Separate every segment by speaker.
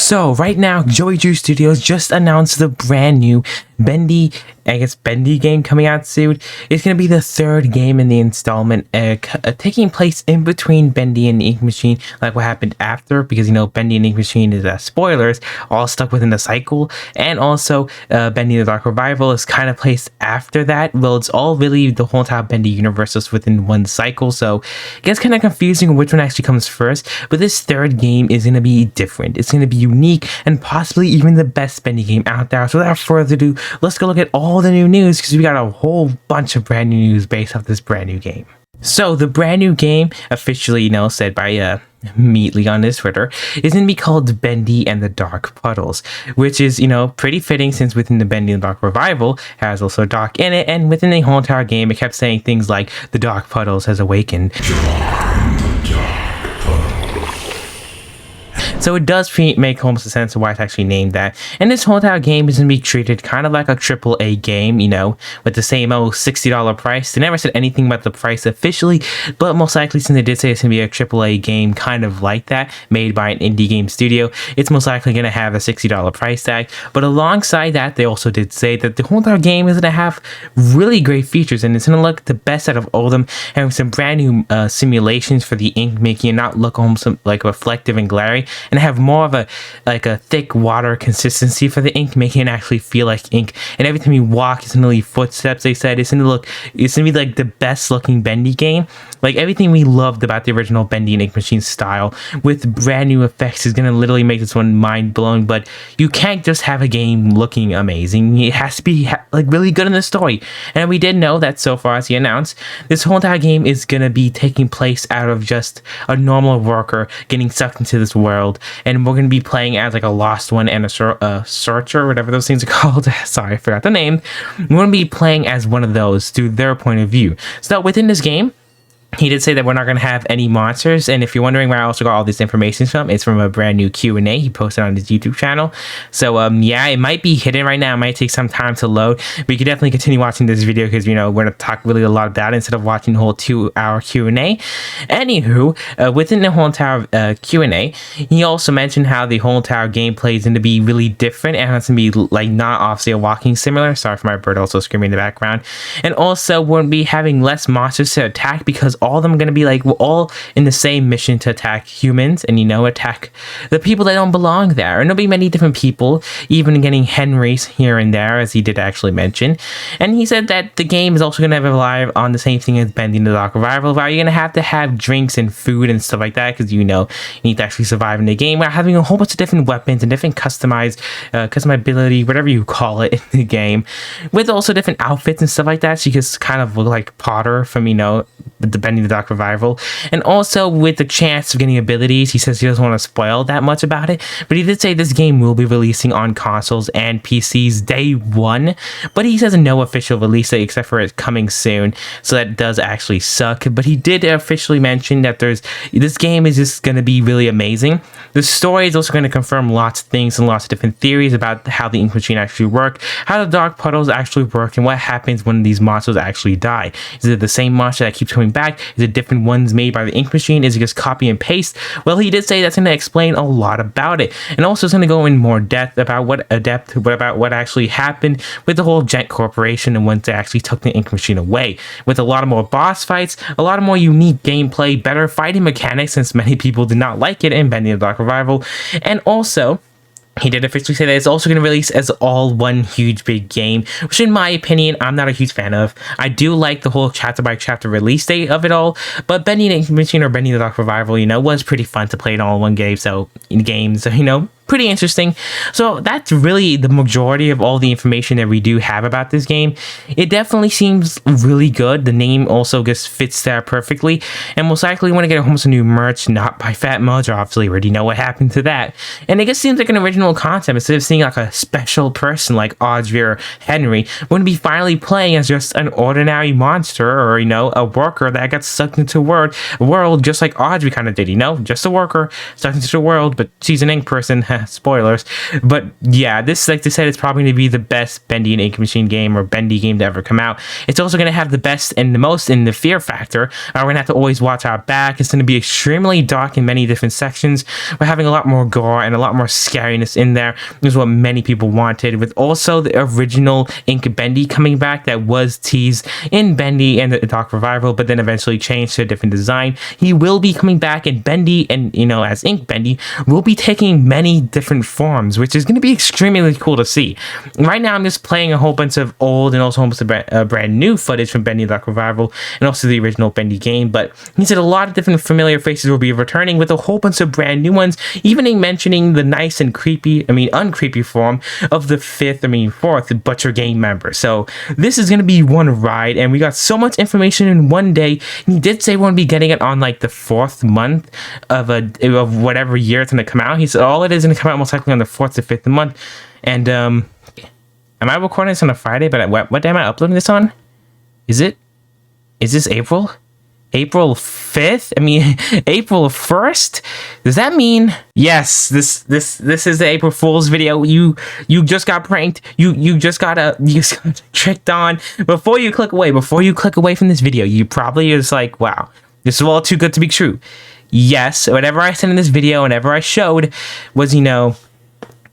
Speaker 1: So right now, Joey Drew Studios just announced the brand new Bendy game coming out soon. It's going to be the third game in the installment, taking place in between Bendy and the Ink Machine, like what happened after, because Bendy and Ink Machine is spoilers, all stuck within the cycle, and also Bendy the Dark Revival is kind of placed after that. Well, it's all really the whole entire Bendy universe is within one cycle, so it gets kind of confusing which one actually comes first. But this third game is going to be different. It's going to be unique and possibly even the best Bendy game out there. So without further ado, let's go look at all the new news, because we got a whole bunch of brand new news based off this brand new game. So the brand new game, officially, said by Meatly on his Twitter, is going to be called Bendy and the Dark Puddles, which is, pretty fitting since within the Bendy and the Dark Revival has also dark in it, and within the whole entire game, it kept saying things like the Dark Puddles has awakened. So it does make almost a sense of why it's actually named that. And this whole entire game is going to be treated kind of like a AAA game, with the same old $60 price. They never said anything about the price officially, but most likely, since they did say it's going to be a AAA game kind of like that, made by an indie game studio, it's most likely going to have a $60 price tag. But alongside that, they also did say that the whole entire game is going to have really great features, and it's going to look the best out of all of them, having some brand new simulations for the ink, making it not look almost like reflective and glary, and have more of a thick water consistency for the ink, making it actually feel like ink. And every time you walk, it's gonna leave footsteps. They said it's gonna be like the best looking Bendy game. Like everything we loved about the original Bendy and Ink Machine style with brand new effects is gonna literally make this one mind blowing. But you can't just have a game looking amazing. It has to be really good in the story. And we did know that so far, as he announced, this whole entire game is gonna be taking place out of just a normal worker getting sucked into this world. And we're going to be playing as a lost one and a searcher, whatever those things are called. Sorry, I forgot the name. We're going to be playing as one of those through their point of view. So within this game, he did say that we're not going to have any monsters, and if you're wondering where I also got all this information from, it's from a brand new Q&A he posted on his YouTube channel. So yeah, it might be hidden right now. It might take some time to load, but you can definitely continue watching this video, because we're going to talk really a lot about it instead of watching the whole 2-hour Q&A. Anywho, within the whole entire Q&A, he also mentioned how the whole entire gameplay is going to be really different, and it's going to be not obviously a walking simulator. Sorry for my bird also screaming in the background. And also we'll be having less monsters to attack, because all of them are going to be we're all in the same mission to attack humans and attack the people that don't belong there. And there'll be many different people, even getting Henrys here and there, as he did actually mention. And he said that the game is also going to rely on the same thing as Bendy the Dark Revival, where you're going to have drinks and food and stuff like that, because you need to actually survive in the game. We're having a whole bunch of different weapons and different customizability, whatever you call it, in the game, with also different outfits and stuff like that, so you can kind of look like Potter from the Bendy the Dark Revival. And also with the chance of getting abilities, he says he doesn't want to spoil that much about it, but he did say this game will be releasing on consoles and PCs day one, but he says no official release date except for it coming soon, so that does actually suck. But he did officially mention that this game is just going to be really amazing. The story is also going to confirm lots of things and lots of different theories about how the Ink Machine actually work, how the Dark Puddles actually work, and what happens when these monsters actually die. Is it the same monster that keeps coming back? Is it different ones made by the Ink Machine? Is it just copy and paste? Well, he did say that's going to explain a lot about it, and also it's going to go in more depth about what actually happened with the whole Gent Corporation and once they actually took the Ink Machine away, with a lot of more boss fights, a lot of more unique gameplay, better fighting mechanics, since many people did not like it in Bendy the Dark Revival. And also, he did officially say that it's also going to release as all one huge big game, which in my opinion, I'm not a huge fan of. I do like the whole chapter by chapter release date of it all, but Bendy and Ink Machine or Bendy the Dark Revival, was pretty fun to play it all in one game. So pretty interesting. So that's really the majority of all the information that we do have about this game. It definitely seems really good. The name also just fits there perfectly, and most likely want to get almost a new merch, not by Fat Mudge, obviously. We already know what happened to that. And it just seems like an original concept. Instead of seeing a special person like Audrey or Henry, we're going to be finally playing as just an ordinary monster, or a worker that got sucked into a world just like Audrey kind of did. Just a worker sucked into the world, but she's an ink person. Spoilers. But yeah, this, like they said, it's probably going to be the best Bendy and Ink Machine game or Bendy game to ever come out. It's also going to have the best and the most in the fear factor. We're going to have to always watch our back. It's going to be extremely dark in many different sections. We're having a lot more gore and a lot more scariness in there. This is what many people wanted, with also the original Ink Bendy coming back that was teased in Bendy and the Dark Revival, but then eventually changed to a different design. He will be coming back in Bendy, and as Ink Bendy will be taking many different forms, which is going to be extremely cool to see. Right now I'm just playing a whole bunch of old and also a whole bunch of brand new footage from Bendy Dark Revival and also the original Bendy game, but he said a lot of different familiar faces will be returning with a whole bunch of brand new ones, even mentioning the nice and uncreepy form of the fourth Butcher game member. So this is going to be one ride, and we got so much information in one day. He did say we're going to be getting it on like the 4th month of whatever year it's going to come out. He said all it is going to come out most likely on the 4th to 5th month. And am I recording this on a Friday? But what day am I uploading this on? Is this April? April 5th? April 1st? Does that mean, yes, this is the April Fool's video. You just got pranked. You just got tricked on. Before you click away from this video, you probably is like, wow, this is all too good to be true. Yes, whatever I said in this video, whatever I showed was,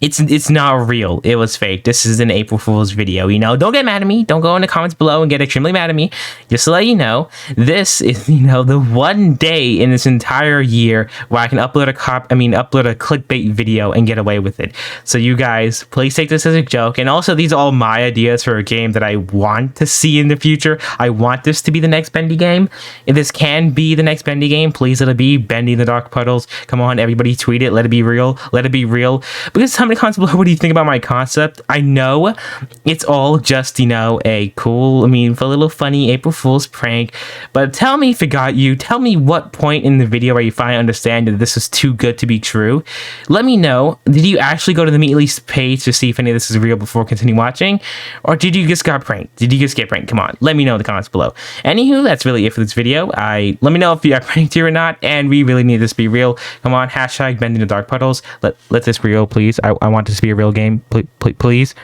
Speaker 1: it's not real. It was fake. This is an April Fool's video. Don't get mad at me. Don't go in the comments below and get extremely mad at me. Just to let you know, this is, the one day in this entire year where I can upload a clickbait video and get away with it. So you guys, please take this as a joke. And also, these are all my ideas for a game that I want to see in the future. I want this to be the next Bendy game. If this can be the next Bendy game, please let it be Bendy in the Dark Puddles. Come on, everybody tweet it. Let it be real. Let it be real. Because how many comments below, what do you think about my concept? I know it's all just, a cool, a little funny April Fool's prank, but tell me if it got you. Tell me what point in the video where you finally understand that this is too good to be true. Let me know. Did you actually go to the Meat Lease page to see if any of this is real before continue watching? Or did you just get pranked? Come on, let me know in the comments below. Anywho, that's really it for this video. Let me know if you got pranked here or not, and we really need this to be real. Come on, hashtag Bendy in the Dark Puddles. Let this be real, please. I want this to be a real game, please.